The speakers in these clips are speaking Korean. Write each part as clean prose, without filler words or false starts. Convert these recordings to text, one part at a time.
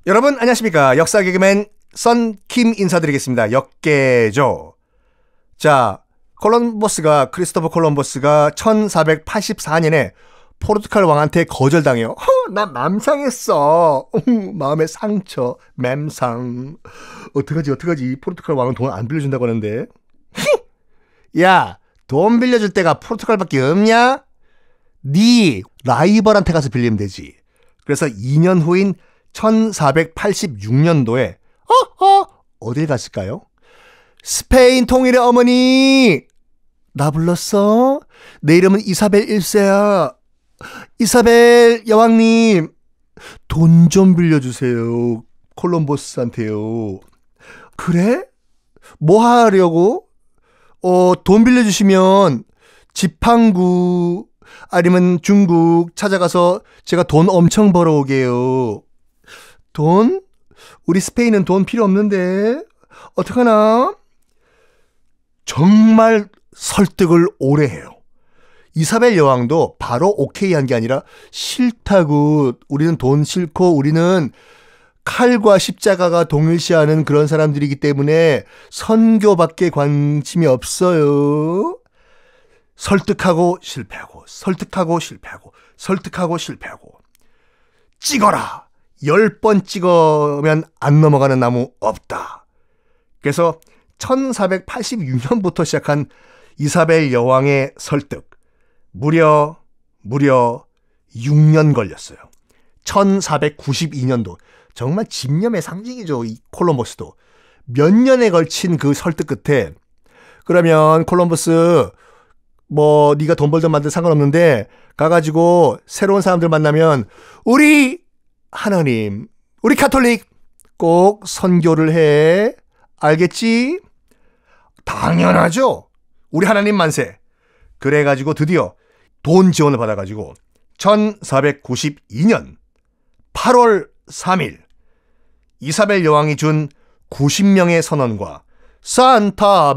여러분 안녕하십니까. 역사 개그맨 썬킴 인사드리겠습니다. 역계죠. 자, 크리스토퍼 콜럼버스가 1484년에 포르투갈 왕한테 거절당해요. 나 맘상했어. 마음의 상처, 맴상. 어떡하지? 포르투갈 왕은 돈 안 빌려준다고 하는데. 야, 돈 빌려줄 데가 포르투갈밖에 없냐? 네 라이벌한테 가서 빌리면 되지. 그래서 2년 후인 1486년도에 어딜 갔을까요? 스페인 통일의 어머니, 나 불렀어? 내 이름은 이사벨 1세야. 이사벨 여왕님, 돈 좀 빌려주세요. 콜럼버스한테요. 그래? 뭐 하려고? 돈 빌려주시면 지팡구 아니면 중국 찾아가서 제가 돈 엄청 벌어오게요. 돈? 우리 스페인은 돈 필요 없는데 어떡하나? 정말 설득을 오래 해요. 이사벨 여왕도 바로 오케이 한 게 아니라 싫다고, 우리는 돈 싫고 우리는 칼과 십자가가 동일시하는 그런 사람들이기 때문에 선교밖에 관심이 없어요. 설득하고 실패하고 찍어라. 10번 찍으면 안 넘어가는 나무 없다. 그래서 1486년부터 시작한 이사벨 여왕의 설득, 무려 6년 걸렸어요. 1492년도 정말 집념의 상징이죠. 이 콜럼버스도 몇 년에 걸친 그 설득 끝에, 그러면 콜럼버스 뭐 네가 돈 벌든 말든 상관없는데 가가지고 새로운 사람들 만나면 우리 하나님, 우리 가톨릭 꼭 선교를 해. 알겠지? 당연하죠. 우리 하나님 만세. 그래가지고 드디어 돈 지원을 받아가지고 1492년 8월 3일 이사벨 여왕이 준 90명의 선원과 산타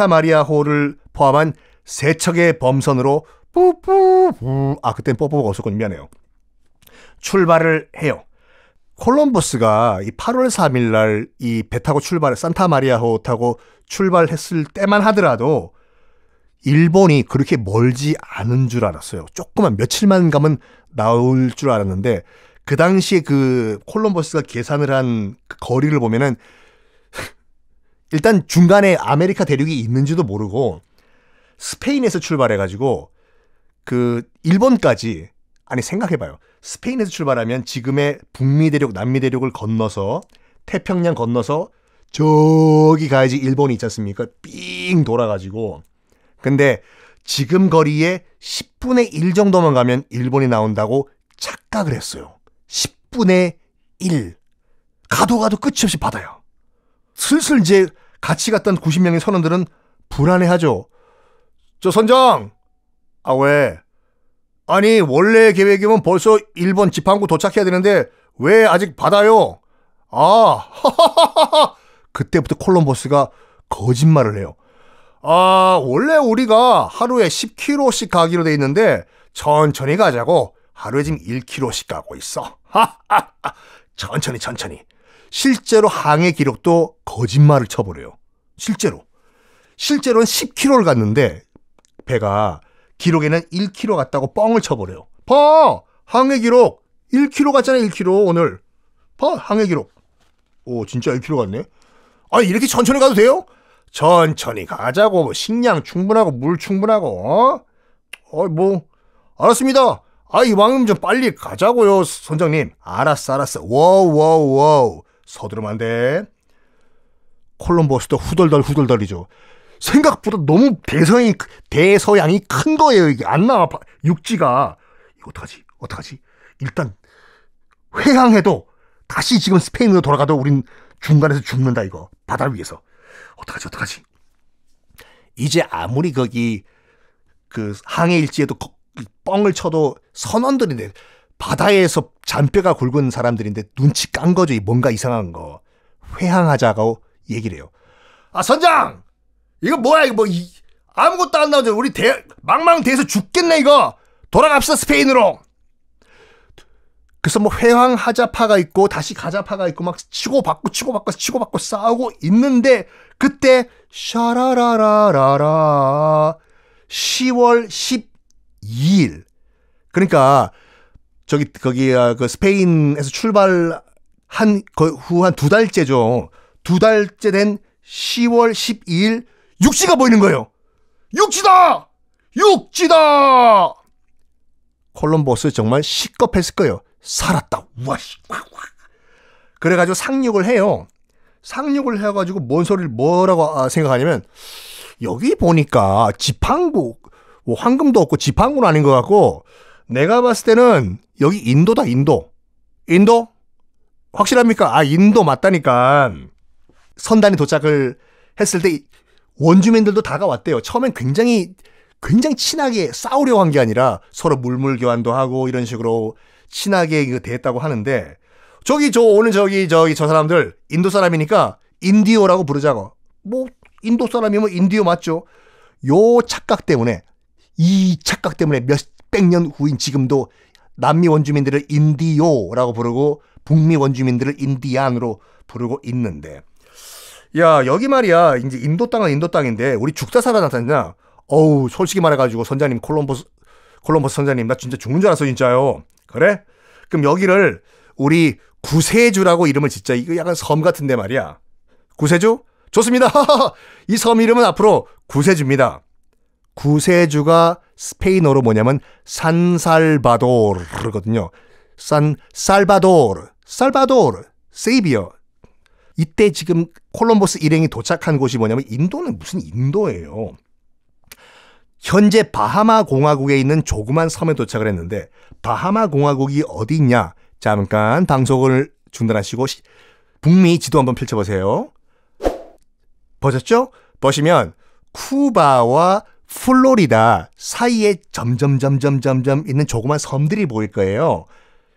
마리아호를 포함한 3척의 범선으로 그땐 뽀뽀가 없었군요. 미안해요. 출발을 해요. 콜럼버스가 이 8월 3일 날 이 배 타고 산타 마리아호 타고 출발했을 때만 하더라도 일본이 그렇게 멀지 않은 줄 알았어요. 조그만 며칠만 가면 나올 줄 알았는데, 그 당시에 그 콜럼버스가 계산을 한 그 거리를 보면은 일단 중간에 아메리카 대륙이 있는지도 모르고 스페인에서 출발해가지고 그 일본까지, 아니 생각해봐요. 스페인에서 출발하면 지금의 북미 대륙, 남미 대륙을 건너서 태평양 건너서 저기 가야지 일본이 있지 않습니까? 삥 돌아가지고. 근데 지금 거리에 10분의 1 정도만 가면 일본이 나온다고 착각을 했어요. 10분의 1. 가도 끝이 없이 바다야. 슬슬 이제 같이 갔던 90명의 선원들은 불안해하죠. 저 선장! 왜? 아니 원래 계획이면 벌써 일본 지팡구 도착해야 되는데 왜 아직 바다요? 그때부터 콜럼버스가 거짓말을 해요. 원래 우리가 하루에 10km씩 가기로 돼 있는데 천천히 가자고 하루에 지금 1km씩 가고 있어. 천천히. 실제로 항해 기록도 거짓말을 쳐버려요. 실제로는 10km를 갔는데 배가 기록에는 1km 갔다고 뻥을 쳐버려요. 봐! 항해 기록 1km 갔잖아. 1km 오늘. 봐, 항해 기록. 오, 진짜 1km 갔네. 이렇게 천천히 가도 돼요? 천천히 가자고. 식량 충분하고 물 충분하고. 알았습니다. 이왕이면 좀 빨리 가자고요, 선장님. 알았어. 워우. 서두르면 안 돼. 콜럼버스도 후덜덜이죠. 생각보다 너무 대서양이 큰 거예요. 이게 안 나와. 육지가. 이거 어떡하지? 일단 회항해도 다시 지금 스페인으로 돌아가도 우린 중간에서 죽는다, 이거. 바다를 위해서. 어떡하지? 이제 아무리 거기 그 항해 일지에도 뻥을 쳐도 선원들인데, 바다에서 잔뼈가 굵은 사람들인데 눈치 깐 거죠. 뭔가 이상한 거. 회항하자고 얘기를 해요. 선장! 이거 뭐야, 아무것도 안 나오죠. 우리 망망대해서 죽겠네, 이거. 돌아갑시다, 스페인으로. 그래서 뭐 회황 하자파가 있고 다시 가자파가 있고 막 치고받고 싸우고 있는데 그때 샤라라라라라 10월 12일 그러니까 거기 그 스페인에서 출발한 후 한 2달째죠. 2달째 된 10월 12일 육지가 보이는 거예요. 육지다! 육지다! 콜럼버스 정말 시겁했을 거예요. 살았다. 우와. 그래가지고 상륙을 해요. 상륙을 해가지고 뭔 소리를 뭐라고 생각하냐면 여기 보니까 지팡구 뭐 황금도 없고 지팡구는 아닌 것 같고 내가 봤을 때는 여기 인도다. 인도 확실합니까? 인도 맞다니까. 선단이 도착을 했을 때 원주민들도 다가왔대요. 처음엔 굉장히 친하게 싸우려고 한 게 아니라 서로 물물 교환도 하고 이런 식으로 친하게 대했다고 하는데 오늘 저 사람들 인도 사람이니까 인디오라고 부르자고. 뭐 인도 사람이면 인디오 맞죠? 이 착각 때문에 몇백 년 후인 지금도 남미 원주민들을 인디오라고 부르고 북미 원주민들을 인디안으로 부르고 있는데 야 여기 말이야 이제 인도 땅은 인도 땅인데 우리 죽다 살아 나타났냐? 어우 솔직히 말해가지고 선장님 콜럼버스 선장님 나 진짜 죽는 줄 알았어 진짜요. 그래? 그럼 여기를 우리 구세주라고 이름을 짓자. 이거 약간 섬 같은데 말이야. 구세주? 좋습니다. 이 섬 이름은 앞으로 구세주입니다. 구세주가 스페인어로 뭐냐면 산살바도르거든요. 살바도르, 세이비어. 이때 지금 콜럼버스 일행이 도착한 곳이 뭐냐면 인도는 무슨 인도예요. 현재 바하마 공화국에 있는 조그만 섬에 도착을 했는데 바하마 공화국이 어디 있냐? 잠깐 방송을 중단하시고 북미 지도 한번 펼쳐보세요. 보셨죠? 보시면 쿠바와 플로리다 사이에 점점 있는 조그만 섬들이 보일 거예요.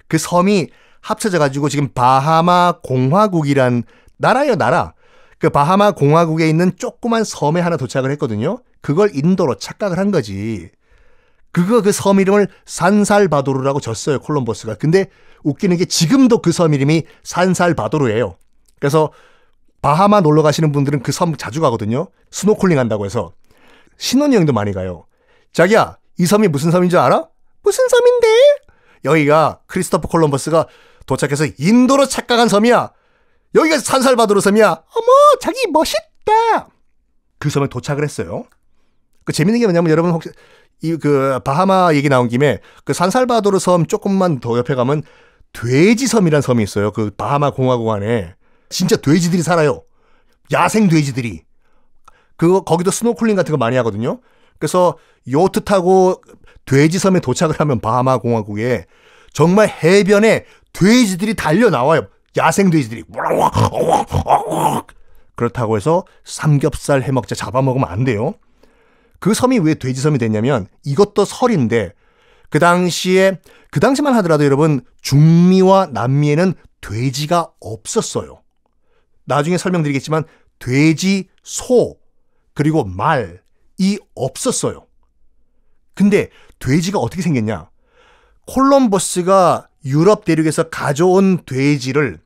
그 섬이 합쳐져 가지고 지금 바하마 공화국이란 나라예요, 나라. 그 바하마 공화국에 있는 조그만 섬에 하나 도착을 했거든요. 그걸 인도로 착각을 한 거지. 그 섬 이름을 산살바도르라고 졌어요, 콜럼버스가. 근데 웃기는 게 지금도 그 섬 이름이 산살바도르예요. 그래서 바하마 놀러 가시는 분들은 그 섬 자주 가거든요. 스노클링 한다고 해서. 신혼여행도 많이 가요. 자기야, 이 섬이 무슨 섬인 줄 알아? 무슨 섬인데? 여기가 크리스토퍼 콜럼버스가 도착해서 인도로 착각한 섬이야. 여기가 산살바도르 섬이야. 어머, 자기 멋있다. 그 섬에 도착을 했어요. 그 재밌는 게 뭐냐면 여러분 혹시 그 바하마 얘기 나온 김에 그 산살바도르 섬 조금만 더 옆에 가면 돼지섬이라는 섬이 있어요. 그 바하마 공화국 안에 진짜 돼지들이 살아요. 야생 돼지들이. 거기도 스노클링 같은 거 많이 하거든요. 그래서 요트 타고 돼지섬에 도착을 하면 바하마 공화국에 정말 해변에 돼지들이 달려 나와요. 야생 돼지들이. 그렇다고 해서 삼겹살 해먹자 잡아먹으면 안 돼요. 그 섬이 왜 돼지섬이 됐냐면 이것도 설인데 그 당시만 하더라도 여러분 중미와 남미에는 돼지가 없었어요. 나중에 설명드리겠지만 돼지, 소 그리고 말이 없었어요. 근데 돼지가 어떻게 생겼냐? 콜럼버스가 유럽 대륙에서 가져온 돼지를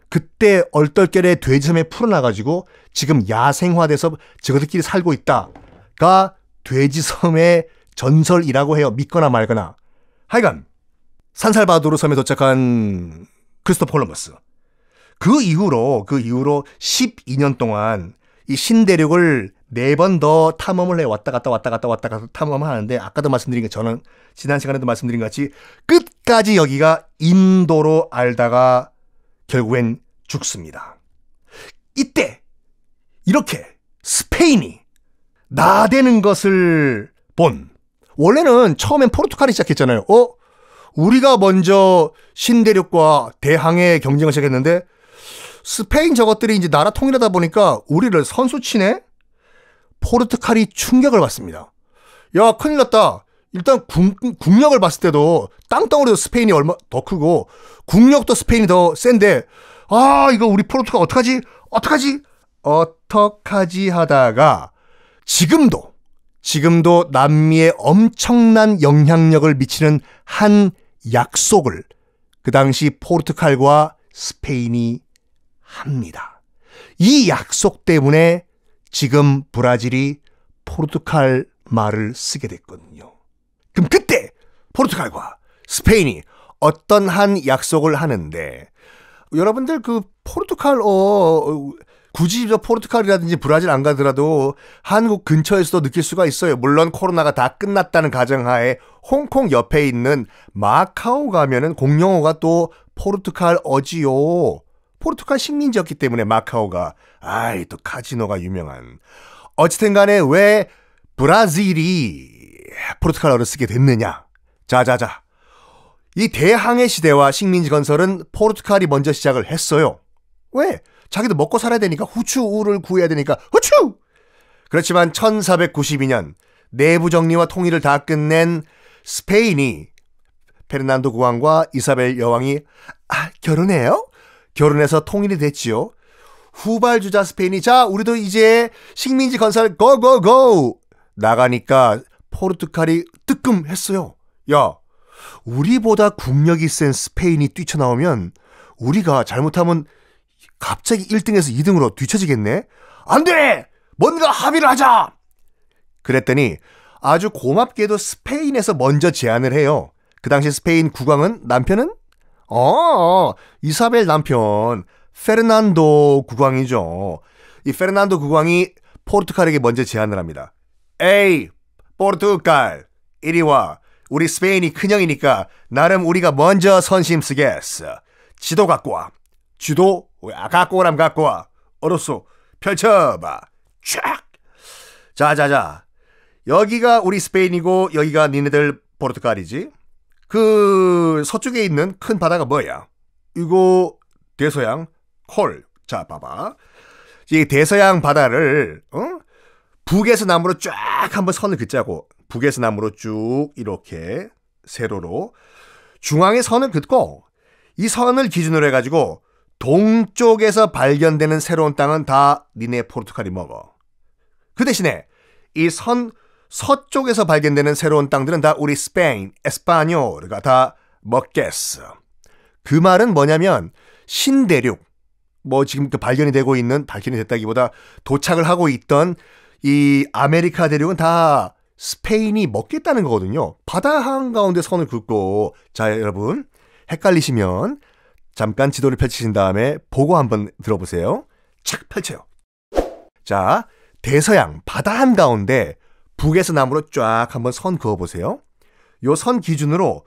그때 얼떨결에 돼지섬에 풀어놔가지고 지금 야생화돼서 저것들끼리 살고 있다가 돼지섬의 전설이라고 해요. 믿거나 말거나. 하여간 산살바도르 섬에 도착한 크리스토퍼 콜럼버스. 그 이후로 12년 동안 이 신대륙을 4번 더 탐험을 해 왔다 갔다 탐험을 하는데 아까도 말씀드린 것처럼 지난 시간에도 말씀드린 것 같이 끝까지 여기가 인도로 알다가 결국엔 죽습니다. 이때 이렇게 스페인이 나대는 것을 본 원래는 처음엔 포르투갈이 시작했잖아요. 우리가 먼저 신대륙과 대항해 경쟁을 시작했는데 스페인 저것들이 이제 나라 통일하다 보니까 우리를 선수치네? 포르투갈이 충격을 받습니다. 야, 큰일 났다. 일단 국력을 봤을 때도 땅덩어리도 스페인이 얼마 더 크고 국력도 스페인이 더 센데 이거 우리 포르투갈 어떡하지 하다가 지금도 남미에 엄청난 영향력을 미치는 한 약속을 그 당시 포르투갈과 스페인이 합니다. 이 약속 때문에 지금 브라질이 포르투갈 말을 쓰게 됐거든요. 그럼 그때 포르투갈과 스페인이 어떤 한 약속을 하는데, 여러분들 그 포르투갈 굳이 저 포르투갈이라든지 브라질 안 가더라도 한국 근처에서도 느낄 수가 있어요. 물론 코로나가 다 끝났다는 가정하에 홍콩 옆에 있는 마카오 가면은 공용어가 또 포르투갈어지요. 포르투갈 식민지였기 때문에 마카오가 또 카지노가 유명한. 어쨌든 간에 왜 브라질이 포르투갈어를 쓰게 됐느냐. 자자자. 이 대항해 시대와 식민지 건설은 포르투갈이 먼저 시작을 했어요. 왜? 자기도 먹고 살아야 되니까, 후추를 구해야 되니까 후추! 그렇지만 1492년 내부 정리와 통일을 다 끝낸 스페인이 페르난도 국왕과 이사벨 여왕이 결혼해요? 결혼해서 통일이 됐지요. 후발주자 스페인이 자 우리도 이제 식민지 건설 고고고 나가니까 포르투갈이 뜨끔했어요. 야, 우리보다 국력이 센 스페인이 뛰쳐나오면 우리가 잘못하면 갑자기 1등에서 2등으로 뒤처지겠네? 안 돼! 뭔가 합의를 하자! 그랬더니 아주 고맙게도 스페인에서 먼저 제안을 해요. 그 당시 스페인 국왕은 남편은? 이사벨 남편 페르난도 국왕이죠. 이 페르난도 국왕이 포르투갈에게 먼저 제안을 합니다. 에이, 포르투갈, 이리 와. 우리 스페인이 큰형이니까 나름 우리가 먼저 선심 쓰겠어. 지도 갖고 와. 지도? 갖고 오라면 갖고 와. 알았어. 펼쳐봐. 쫙. 자자자. 여기가 우리 스페인이고 여기가 니네들 포르투갈이지. 그 서쪽에 있는 큰 바다가 뭐야? 이거 대서양 콜. 자 봐봐. 이 대서양 바다를 북에서 남으로 쫙 한번 선을 긋자고. 북에서 남으로 쭉 이렇게 세로로 중앙에 선을 긋고 이 선을 기준으로 해가지고 동쪽에서 발견되는 새로운 땅은 다 니네 포르투갈이 먹어. 그 대신에 이 선 서쪽에서 발견되는 새로운 땅들은 다 우리 스페인, 에스파뇰가 다 먹겠어. 그 말은 뭐냐면 신대륙, 지금 발견이 됐다기보다 도착을 하고 있던 이 아메리카 대륙은 다 스페인이 먹겠다는 거거든요. 바다 한가운데 선을 긋고. 자, 여러분 헷갈리시면 잠깐 지도를 펼치신 다음에 보고 한번 들어보세요. 착 펼쳐요. 자, 대서양 바다 한가운데 북에서 남으로 쫙 한번 선 그어보세요. 요 선 기준으로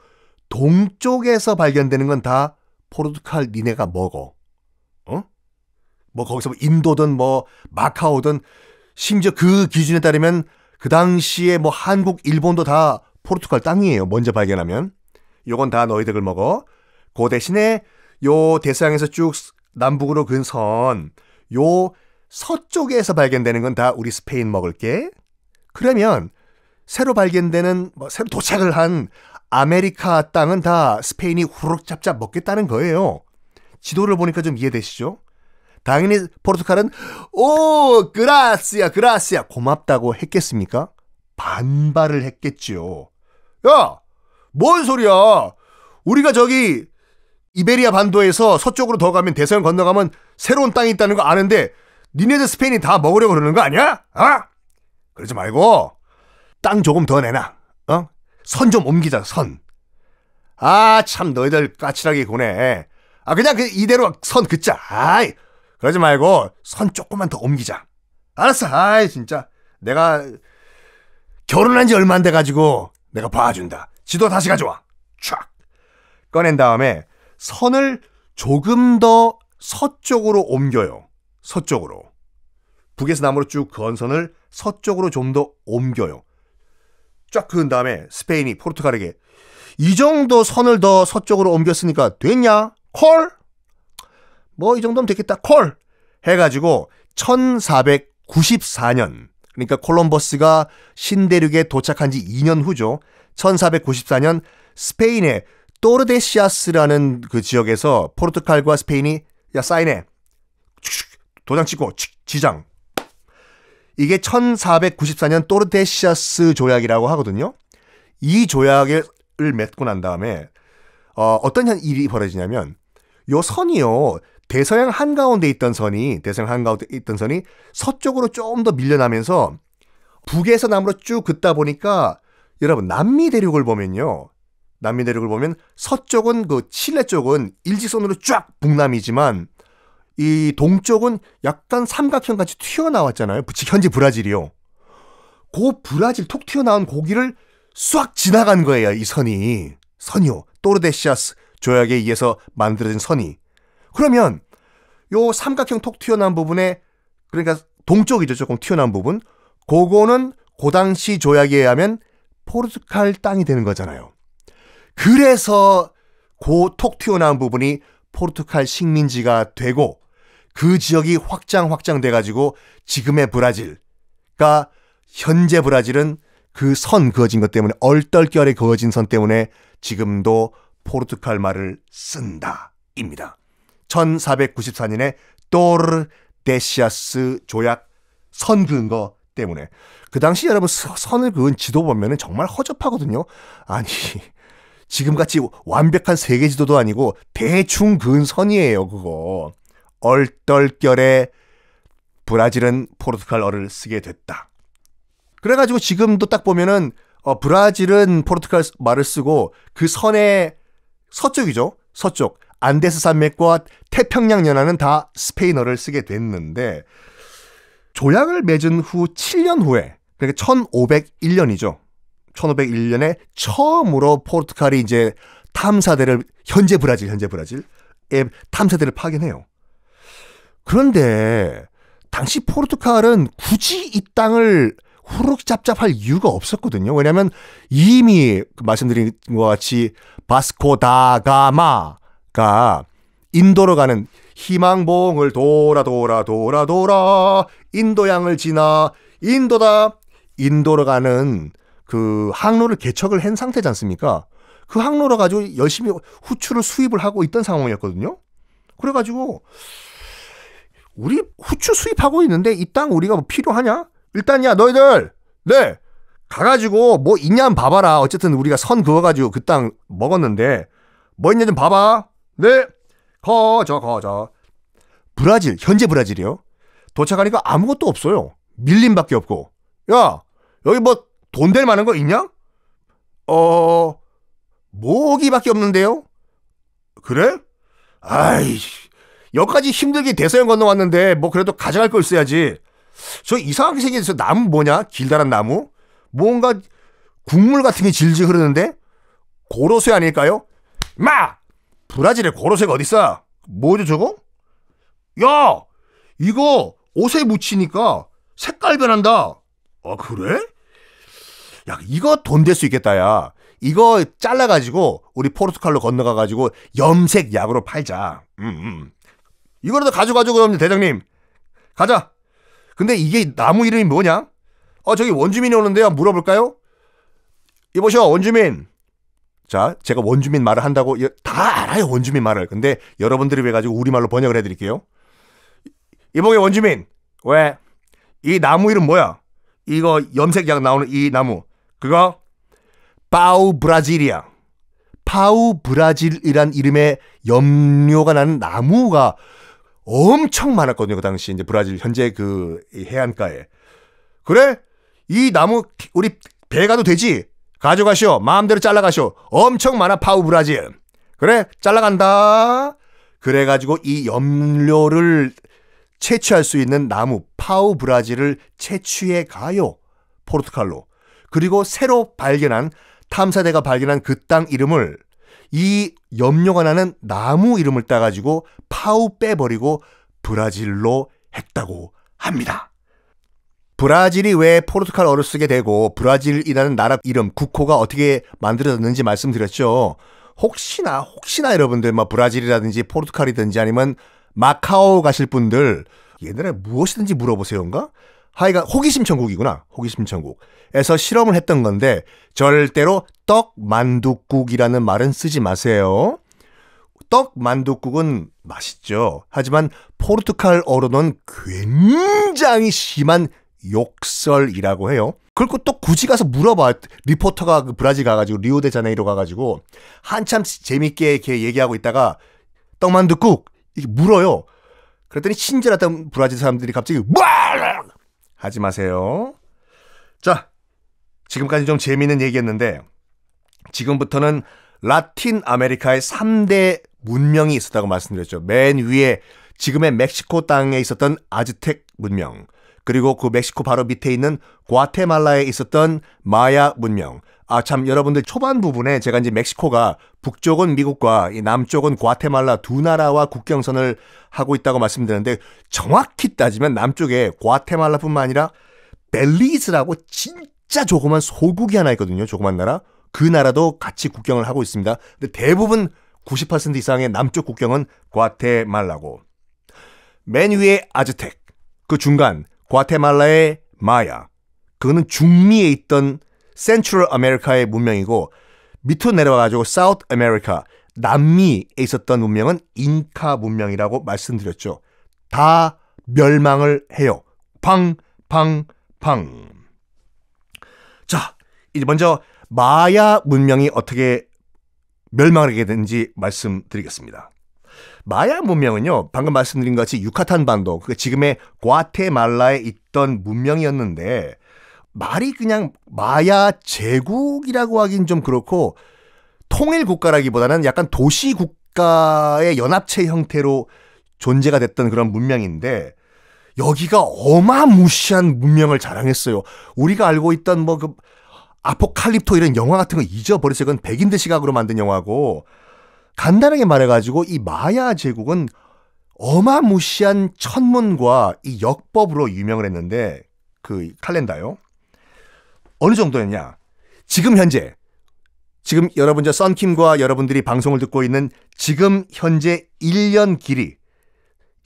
동쪽에서 발견되는 건 다 포르투갈 니네가 먹어. 거기서 인도든 마카오든 심지어 그 기준에 따르면 그 당시에 한국, 일본도 다 포르투갈 땅이에요. 먼저 발견하면. 요건 다 너희들 먹어. 그 대신에 요 대서양에서 쭉 남북으로 근 선, 요 서쪽에서 발견되는 건 다 우리 스페인 먹을게. 그러면 새로 발견되는 새로 도착을 한 아메리카 땅은 다 스페인이 후루룩 짭짭 먹겠다는 거예요. 지도를 보니까 좀 이해되시죠? 당연히 포르투갈은 그라시아 고맙다고 했겠습니까? 반발을 했겠죠. 야, 뭔 소리야? 우리가 저기 이베리아 반도에서 서쪽으로 더 가면 대서양 건너가면 새로운 땅이 있다는 거 아는데 니네들 스페인이 다 먹으려고 그러는 거 아니야? 그러지 말고 땅 조금 더 내놔. 선 좀 옮기자, 선. 참 너희들 까칠하게 구네. 그냥 이대로 선 긋자. 그러지 말고 선 조금만 더 옮기자. 알았어. 진짜 내가 결혼한 지 얼마 안 돼가지고 내가 봐준다. 지도 다시 가져와. 촥 꺼낸 다음에 선을 조금 더 서쪽으로 옮겨요. 서쪽으로. 북에서 남으로 쭉 그은 선을 서쪽으로 좀 더 옮겨요. 쫙 그은 다음에 스페인이 포르투갈에게 이 정도 선을 더 서쪽으로 옮겼으니까 됐냐? 콜? 이 정도면 됐겠다. 콜! 해가지고 1494년, 그러니까 콜럼버스가 신대륙에 도착한 지 2년 후죠. 1494년 스페인의 또르데시아스라는 그 지역에서 포르투갈과 스페인이 사인해. 도장 찍고 지장. 이게 1494년 또르데시아스 조약이라고 하거든요. 이 조약을 맺고 난 다음에 어떤 일이 벌어지냐면 요 선이요. 대서양 한가운데 있던 선이 서쪽으로 좀 더 밀려나면서 북에서 남으로 쭉 긋다 보니까 여러분 남미 대륙을 보면 서쪽은 그 칠레 쪽은 일직선으로 쫙 북남이지만 이 동쪽은 약간 삼각형 같이 튀어나왔잖아요. 현재 브라질이요. 그 브라질 톡 튀어나온 고기를 싹 지나간 거예요. 이 선이요. 토르데시아스 조약에 의해서 만들어진 선이. 그러면 요 삼각형 톡 튀어나온 부분에, 그러니까 동쪽이죠. 조금 튀어나온 부분. 그거는 그 당시 조약에 의하면 포르투갈 땅이 되는 거잖아요. 그래서 그 톡 튀어나온 부분이 포르투갈 식민지가 되고 그 지역이 확장돼 가지고 지금의 브라질, 그러니까 현재 브라질은 그 선 그어진 것 때문에, 얼떨결에 그어진 선 때문에 지금도 포르투갈 말을 쓴다입니다. 1494년에 토르데시아스 조약 선 그은 거 때문에. 그 당시 여러분 선을 그은 지도 보면은 정말 허접하거든요. 아니 지금같이 완벽한 세계 지도도 아니고 대충 그은 선이에요. 그거. 얼떨결에 브라질은 포르투갈어를 쓰게 됐다. 그래가지고 지금도 딱 보면은 브라질은 포르투갈 말을 쓰고 그 선의 서쪽이죠. 서쪽 안데스 산맥과 태평양 연안은 다 스페인어를 쓰게 됐는데, 조약을 맺은 후 7년 후에, 그러니까 1501년이죠. 1501년에 처음으로 포르투갈이 이제 탐사대를, 현재 브라질에 탐사대를 파견해요. 그런데 당시 포르투갈은 굳이 이 땅을 후루룩 짭짭할 이유가 없었거든요. 왜냐하면 이미 말씀드린 것 같이 바스코 다 가마가 인도로 가는, 희망봉을 돌아 인도양을 지나 인도로 가는 그 항로를 개척을 한 상태지 않습니까? 그 항로로 가지고 열심히 후추를 수입을 하고 있던 상황이었거든요. 그래가지고 우리 후추 수입하고 있는데 이 땅 우리가 뭐 필요하냐? 일단 야 너희들 네 가가지고 뭐 있냐 한번 봐봐라. 어쨌든 우리가 선 그어가지고 그 땅 먹었는데 뭐 있냐 좀 봐봐. 네 거저 브라질, 현재 브라질이요. 도착하니까 아무것도 없어요. 밀림밖에 없고. 야 여기 뭐 돈 될 만한 거 있냐? 모기밖에 없는데요. 그래? 아이 여기까지 힘들게 대서양 건너왔는데 뭐 그래도 가져갈 걸 써야지. 저 이상하게 생긴 저 나무 뭐냐? 길다란 나무? 뭔가 국물 같은 게 질질 흐르는데? 고로쇠 아닐까요? 마! 브라질에 고로쇠가 어딨어? 뭐죠 저거? 야! 이거 옷에 묻히니까 색깔 변한다. 그래? 야 이거 돈 될 수 있겠다 야. 이거 잘라가지고 우리 포르투갈로 건너가가지고 염색 약으로 팔자. 이거라도 가져가죠 그럼 대장님. 가자. 근데 이게 나무 이름이 뭐냐? 저기 원주민이 오는데요. 물어볼까요? 이보셔 원주민. 자 제가 원주민 말을 한다고 다 알아요 원주민 말을. 근데 여러분들이 왜 가지고 우리말로 번역을 해드릴게요. 이보게 원주민. 왜? 이 나무 이름 뭐야? 이거 염색약 나오는 이 나무. 그거 파우 브라질이야. 파우 브라질이란 이름의 염료가 나는 나무가 엄청 많았거든요. 그 당시 이제 브라질 현재 그 해안가에. 그래? 이 나무 우리 배 가도 되지? 가져가시오. 마음대로 잘라가시오. 엄청 많아 파우 브라질. 그래? 잘라간다. 그래가지고 이 염료를 채취할 수 있는 나무 파우 브라질을 채취해 가요. 포르투갈로. 그리고 새로 발견한 탐사대가 발견한 그 땅 이름을 이 염료가 나는 나무 이름을 따가지고 파우 빼버리고 브라질로 했다고 합니다. 브라질이 왜 포르투갈어를 쓰게 되고 브라질이라는 나라 이름 국호가 어떻게 만들어졌는지 말씀드렸죠. 혹시나 여러분들 뭐 브라질이라든지 포르투갈이든지 아니면 마카오 가실 분들 옛날에 무엇이든지 물어보세요인가? 하여간 호기심 천국이구나. 호기심 천국에서 실험을 했던 건데 절대로 떡만둣국이라는 말은 쓰지 마세요. 떡만둣국은 맛있죠. 하지만 포르투갈어로는 굉장히 심한 욕설이라고 해요. 그리고 또 굳이 가서 물어봐. 리포터가 그 브라질 가가지고 리오데자네이로 가가지고 한참 재밌게 이렇게 얘기하고 있다가 떡만둣국 이렇게 물어요. 그랬더니 친절했던 브라질 사람들이 갑자기 하지 마세요. 자, 지금까지 좀 재미있는 얘기였는데 지금부터는 라틴 아메리카의 3대 문명이 있었다고 말씀드렸죠. 맨 위에 지금의 멕시코 땅에 있었던 아즈텍 문명, 그리고 그 멕시코 바로 밑에 있는 과테말라에 있었던 마야 문명. 참, 여러분들 초반 부분에 제가 이제 멕시코가 북쪽은 미국과 이 남쪽은 과테말라 두 나라와 국경선을 하고 있다고 말씀드렸는데 정확히 따지면 남쪽에 과테말라뿐만 아니라 벨리즈라고 진짜 조그만 소국이 하나 있거든요. 조그만 나라. 그 나라도 같이 국경을 하고 있습니다. 근데 대부분 90% 이상의 남쪽 국경은 과테말라고. 맨 위에 아즈텍, 그 중간 과테말라의 마야, 그거는 중미에 있던 센트럴 아메리카의 문명이고 밑으로 내려와가지고 사우스 아메리카, 남미에 있었던 문명은 잉카 문명이라고 말씀드렸죠. 다 멸망을 해요. 팡. 자, 이제 먼저 마야 문명이 어떻게 멸망을 하게 되는지 말씀드리겠습니다. 마야 문명은요, 방금 말씀드린 것 같이 유카탄 반도, 그러니까 지금의 과테말라에 있던 문명이었는데 말이 그냥 마야 제국이라고 하긴 좀 그렇고 통일 국가라기보다는 약간 도시 국가의 연합체 형태로 존재가 됐던 그런 문명인데 여기가 어마무시한 문명을 자랑했어요. 우리가 알고 있던 뭐 그 아포칼립토 이런 영화 같은 거 잊어버렸어요. 그건 백인들 시각으로 만든 영화고, 간단하게 말해가지고 이 마야 제국은 어마무시한 천문과 이 역법으로 유명을 했는데 그 칼렌다요. 어느 정도였냐? 지금 현재, 지금 여러분 저 썬킴과 여러분들이 방송을 듣고 있는 지금 현재 1년 길이,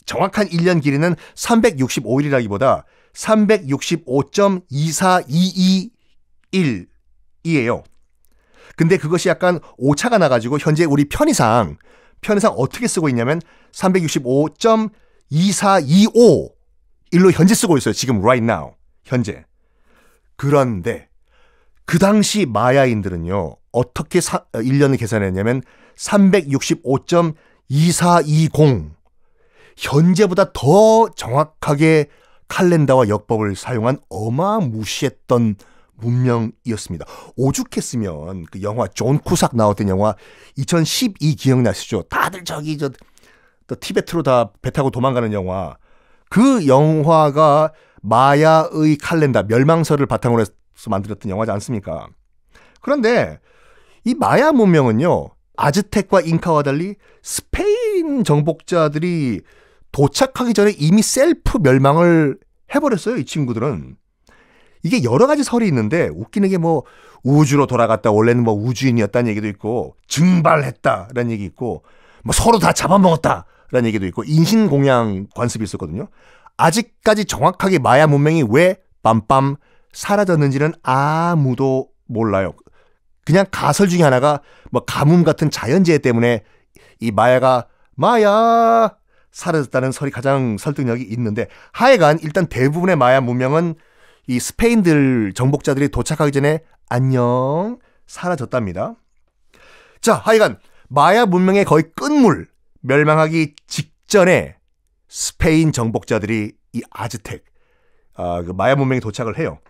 정확한 1년 길이는 365일이라기보다 365.24221이에요. 근데 그것이 약간 오차가 나가지고 현재 우리 편의상 어떻게 쓰고 있냐면 365.2425일로 현재 쓰고 있어요. 지금 right now, 현재. 그런데 그 당시 마야인들은요, 어떻게 1년을 계산했냐면 365.2420, 현재보다 더 정확하게 칼렌다와 역법을 사용한 어마무시했던 문명이었습니다. 오죽했으면 그 영화 존 쿠삭 나왔던 영화 2012 기억나시죠? 다들 저기 또 티베트로 다 배 타고 도망가는 영화. 그 영화가 마야의 칼렌다, 멸망설을 바탕으로 해서 만들었던 영화지 않습니까? 그런데 이 마야 문명은요, 아즈텍과 잉카와 달리 스페인 정복자들이 도착하기 전에 이미 셀프 멸망을 해버렸어요. 이 친구들은. 이게 여러 가지 설이 있는데 웃기는 게 뭐 우주로 돌아갔다, 원래는 뭐 우주인이었다는 얘기도 있고, 증발했다라는 얘기 있고, 뭐 서로 다 잡아먹었다라는 얘기도 있고, 인신공양 관습이 있었거든요. 아직까지 정확하게 마야 문명이 왜 빰빰 사라졌는지는 아무도 몰라요. 그냥 가설 중에 하나가 뭐 가뭄 같은 자연재해 때문에 이 마야 사라졌다는 설이 가장 설득력이 있는데, 하여간 일단 대부분의 마야 문명은 이 스페인들 정복자들이 도착하기 전에 안녕 사라졌답니다. 자, 하여간 마야 문명의 거의 끝물, 멸망하기 직전에 스페인 정복자들이 이 아즈텍, 그 마야 문명에 도착을 해요.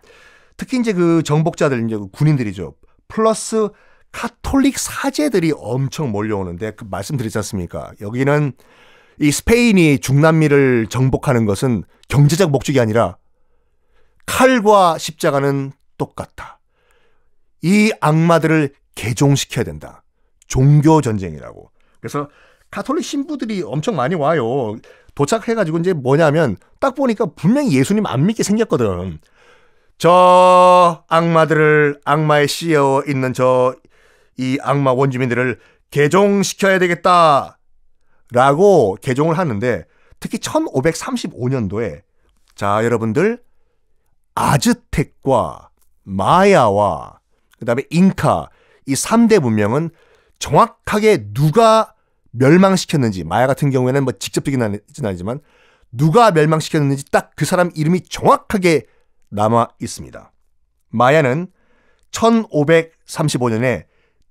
특히 이제 그 정복자들, 이제 그 군인들이죠. 플러스 카톨릭 사제들이 엄청 몰려오는데, 그 말씀드리지 않습니까? 여기는 이 스페인이 중남미를 정복하는 것은 경제적 목적이 아니라 칼과 십자가는 똑같다. 이 악마들을 개종시켜야 된다. 종교 전쟁이라고. 그래서 카톨릭 신부들이 엄청 많이 와요. 도착해가지고 이제 뭐냐면 딱 보니까 분명히 예수님 안 믿게 생겼거든. 저 악마들을, 악마에 씌어 있는 이 악마 원주민들을 개종시켜야 되겠다 라고 개종을 하는데, 특히 1535년도에 자, 여러분들, 아즈텍과 마야와 그 다음에 잉카, 이 3대 문명은 정확하게 누가 멸망시켰는지, 마야 같은 경우에는 뭐 직접적인 아니지만 누가 멸망시켰는지 딱 그 사람 이름이 정확하게 남아 있습니다. 마야는 1535년에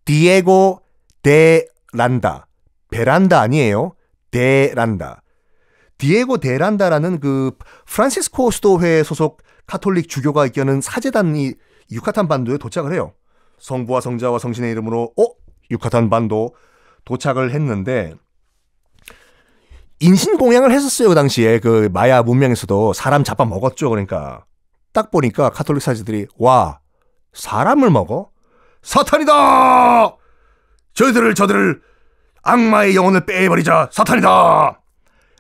디에고 데 란다, 베란다 아니에요. 데 란다. 디에고 데 란다라는 그 프란시스코 수도회 소속 카톨릭 주교가 이끄는 사제단이 유카탄 반도에 도착을 해요. 성부와 성자와 성신의 이름으로 유카탄 반도 도착을 했는데 인신공양을 했었어요. 그 당시에 그 마야 문명에서도 사람 잡아먹었죠. 그러니까 딱 보니까 카톨릭 사제들이 와, 사람을 먹어? 사탄이다! 저들을 악마의 영혼을 빼버리자. 사탄이다!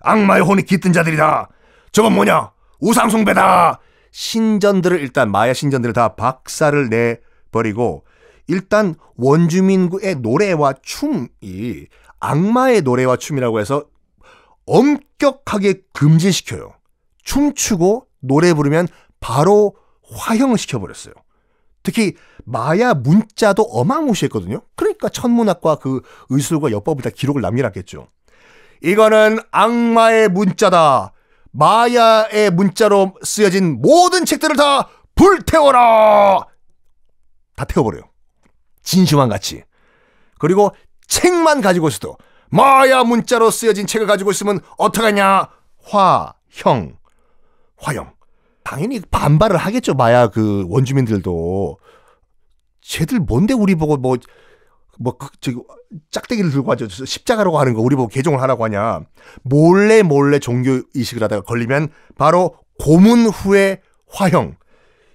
악마의 혼이 깃든 자들이다. 저건 뭐냐? 우상숭배다. 신전들을 일단 마야 신전들을 다 박살을 내버리고 일단 원주민의 노래와 춤이 악마의 노래와 춤이라고 해서 엄격하게 금지시켜요. 춤추고 노래 부르면 바로 화형을 시켜버렸어요. 특히 마야 문자도 어마무시했거든요. 그러니까 천문학과 그 의술과 여법을 다 기록을 남겨놨겠죠. 이거는 악마의 문자다. 마야의 문자로 쓰여진 모든 책들을 다 불태워라. 다 태워버려요. 진시황 같이. 그리고 책만 가지고 있어도 마야 문자로 쓰여진 책을 가지고 있으면 어떡하냐? 화형. 당연히 반발을 하겠죠. 마야 그 원주민들도. 쟤들 뭔데 우리 보고 저기 짝대기를 들고 하죠. 십자가라고 하는 거 우리 보고 개종을 하라고 하냐. 몰래 종교 의식을 하다가 걸리면 바로 고문 후의 화형.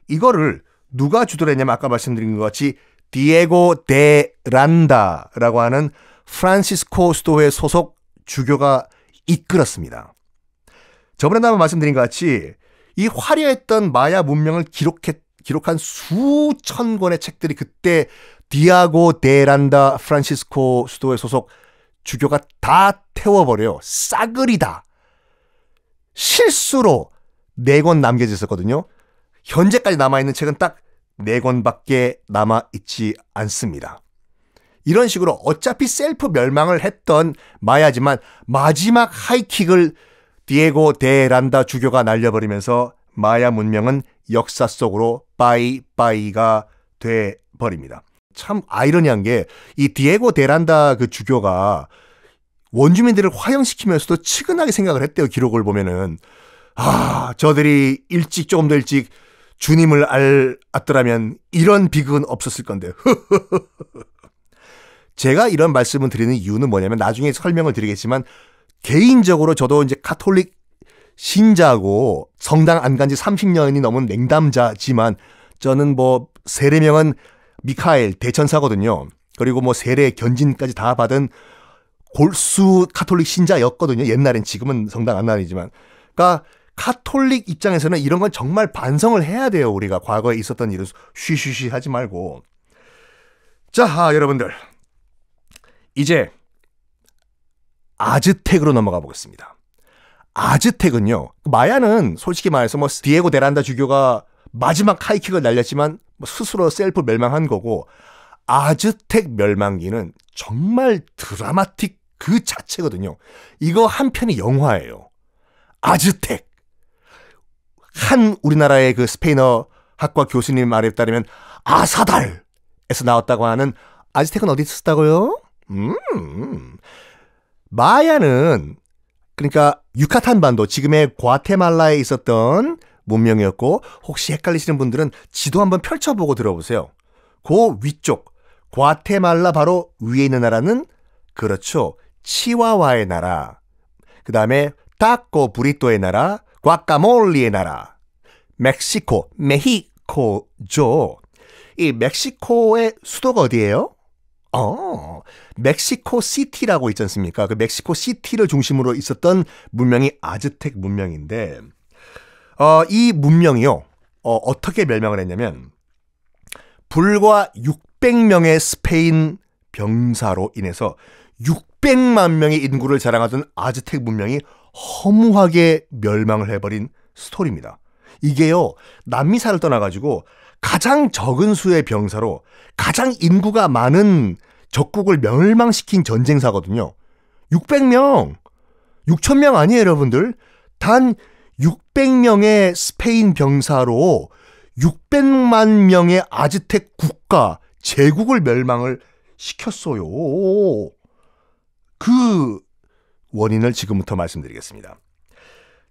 이거를 누가 주도를 했냐면 아까 말씀드린 것 같이 디에고 데 란다라고 하는 프란시스코 수도회 소속 주교가 이끌었습니다. 저번에 한번 말씀드린 것 같이 이 화려했던 마야 문명을 기록한 수천 권의 책들이 그때 디에고 데 란다 프란시스코 수도회 소속 주교가 다 태워버려요. 싸그리다. 실수로 4권 남겨져 있었거든요. 현재까지 남아있는 책은 딱 4권밖에 남아있지 않습니다. 이런 식으로 어차피 셀프 멸망을 했던 마야지만 마지막 하이킥을 디에고 데 란다 주교가 날려버리면서 마야 문명은 역사 속으로 빠이빠이가 돼버립니다. 참 아이러니한 게 이 디에고 데 란다 그 주교가 원주민들을 화형시키면서도 측은하게 생각을 했대요. 기록을 보면은. 저들이 조금 더 일찍 주님을 알았더라면 이런 비극은 없었을 건데. 제가 이런 말씀을 드리는 이유는 뭐냐면 나중에 설명을 드리겠지만 개인적으로 저도 이제 카톨릭 신자고 성당 안 간 지 30년이 넘은 냉담자지만 저는 세례명은 미카엘 대천사거든요. 그리고 세례 견진까지 다 받은 골수 카톨릭 신자였거든요. 옛날엔. 지금은 성당 안 다니지만. 그러니까 카톨릭 입장에서는 이런 건 정말 반성을 해야 돼요. 우리가 과거에 있었던 일을 쉬쉬쉬 하지 말고. 자, 여러분들. 이제 아즈텍으로 넘어가 보겠습니다. 아즈텍은요. 마야는 솔직히 말해서 디에고 데 란다 주교가 마지막 하이킥을 날렸지만 스스로 셀프 멸망한 거고 아즈텍 멸망기는 정말 드라마틱 그 자체거든요. 이거 한 편이 영화예요. 아즈텍. 한 우리나라의 그 스페인어 학과 교수님 말에 따르면 아사달에서 나왔다고 하는 아즈텍은 어디 있었다고요? 마야는 그러니까 유카탄 반도 지금의 과테말라에 있었던 문명이었고 혹시 헷갈리시는 분들은 지도 한번 펼쳐보고 들어보세요. 그 위쪽 과테말라 바로 위에 있는 나라는 그렇죠. 치와와의 나라. 그 다음에 타코 브리또의 나라, 과카몰리의 나라. 멕시코, 메히코죠. 이 멕시코의 수도가 어디예요? 멕시코 시티라고 있지 않습니까? 그 멕시코 시티를 중심으로 있었던 문명이 아즈텍 문명인데, 이 문명이요, 어떻게 멸망을 했냐면, 불과 600명의 스페인 병사로 인해서 600만 명의 인구를 자랑하던 아즈텍 문명이 허무하게 멸망을 해버린 스토리입니다. 이게요, 남미사를 떠나가지고 가장 적은 수의 병사로 가장 인구가 많은 적국을 멸망시킨 전쟁사거든요. 600명, 6,000명 아니에요, 여러분들. 단 600명의 스페인 병사로 600만 명의 아즈텍 국가, 제국을 멸망을 시켰어요. 그 원인을 지금부터 말씀드리겠습니다.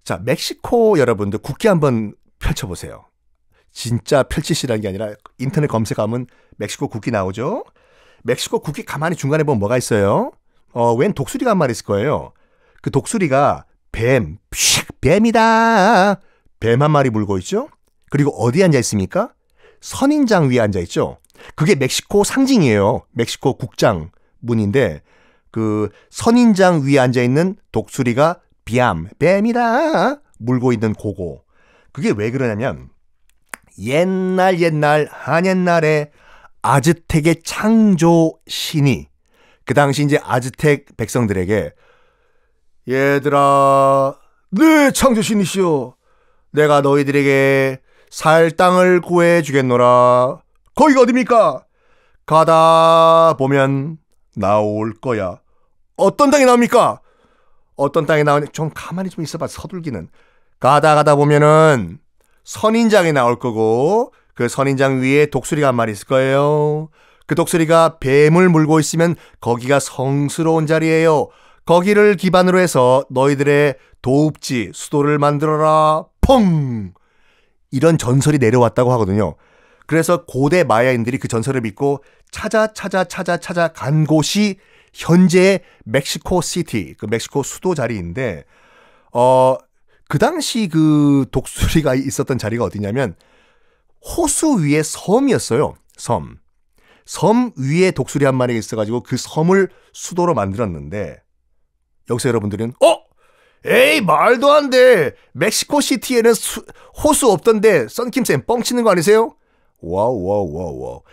자, 멕시코 여러분들 국기 한번 펼쳐보세요. 진짜 펼치시라는 게 아니라 인터넷 검색하면 멕시코 국기 나오죠? 멕시코 국기 가만히 중간에 보면 뭐가 있어요? 웬 독수리가 한 마리 있을 거예요. 그 독수리가 뱀이다. 뱀 한 마리 물고 있죠? 그리고 어디에 앉아 있습니까? 선인장 위에 앉아 있죠? 그게 멕시코 상징이에요. 멕시코 국장 문인데 그 선인장 위에 앉아 있는 독수리가 뱀이다 물고 있는 고거. 그게 왜 그러냐면 옛날 한옛날에 아즈텍의 창조 신이 그 당시 이제 아즈텍 백성들에게 얘들아, 네 창조 신이시여, 내가 너희들에게 살 땅을 구해주겠노라. 거기가 어딥니까? 가다 보면 나올 거야. 어떤 땅이 나옵니까? 어떤 땅이 나오니? 좀 가만히 좀 있어봐. 서둘기는. 가다 보면은 선인장이 나올 거고 그 선인장 위에 독수리가 한 마리 있을 거예요. 그 독수리가 뱀을 물고 있으면 거기가 성스러운 자리예요. 거기를 기반으로 해서 너희들의 도읍지, 수도를 만들어라. 펑! 이런 전설이 내려왔다고 하거든요. 그래서 고대 마야인들이 그 전설을 믿고 찾아 간 곳이 현재의 멕시코 시티, 그 멕시코 수도 자리인데, 그 당시 그 독수리가 있었던 자리가 어디냐면 호수 위에 섬이었어요. 섬 위에 독수리 한 마리가 있어가지고 그 섬을 수도로 만들었는데, 여기서 여러분들은 에이 말도 안 돼. 멕시코 시티에는 호수 없던데 썬킴쌤 뻥치는 거 아니세요? 와우.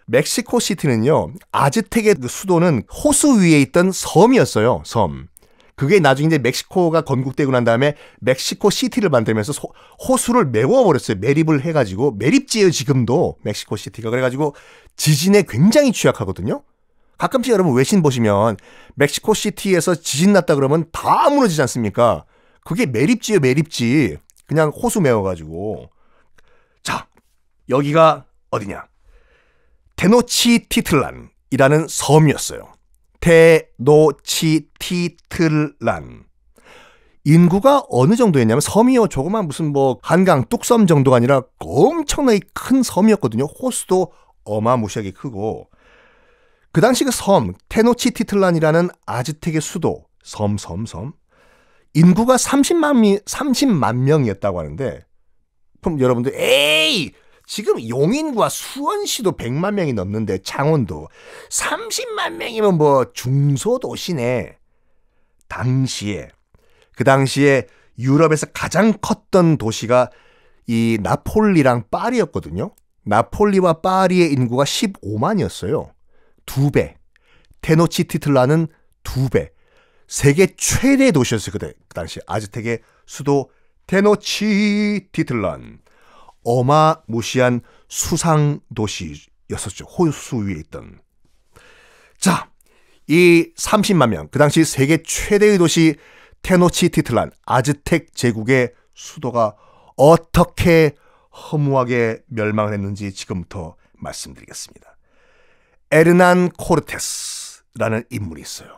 멕시코 시티는요, 아즈텍의 그 수도는 호수 위에 있던 섬이었어요. 섬. 그게 나중에 이제 멕시코가 건국되고 난 다음에 멕시코 시티를 만들면서 호수를 메워버렸어요. 매립을 해가지고. 매립지예요, 지금도. 멕시코 시티가. 그래가지고 지진에 굉장히 취약하거든요. 가끔씩 여러분 외신 보시면 멕시코 시티에서 지진 났다 그러면 다 무너지지 않습니까? 그게 매립지예요, 매립지. 그냥 호수 메워가지고. 자, 여기가 어디냐? 테노치티틀란이라는 섬이었어요. 테노치티틀란. 인구가 어느 정도였냐면 섬이요, 조그만 무슨 뭐 한강 뚝섬 정도가 아니라 엄청나게 큰 섬이었거든요. 호수도 어마무시하게 크고. 그 당시 그 섬, 테노치티틀란이라는 아즈텍의 수도, 섬. 인구가 30만 명이었다고 하는데, 그럼 여러분들, 에이! 지금 용인과 수원시도 100만 명이 넘는데, 창원도 30만 명이면 뭐 중소도시네. 그 당시에 유럽에서 가장 컸던 도시가 이 나폴리랑 파리였거든요. 나폴리와 파리의 인구가 15만이었어요. 2배. 테노치티틀란은 2배. 세계 최대 도시였어요. 그 당시 아즈텍의 수도 테노치티틀란. 어마무시한 수상 도시였었죠. 호수 위에 있던. 자, 이 30만 명. 그 당시 세계 최대의 도시 테노치티틀란, 아즈텍 제국의 수도가 어떻게 허무하게 멸망을 했는지 지금부터 말씀드리겠습니다. 에르난 코르테스라는 인물이 있어요.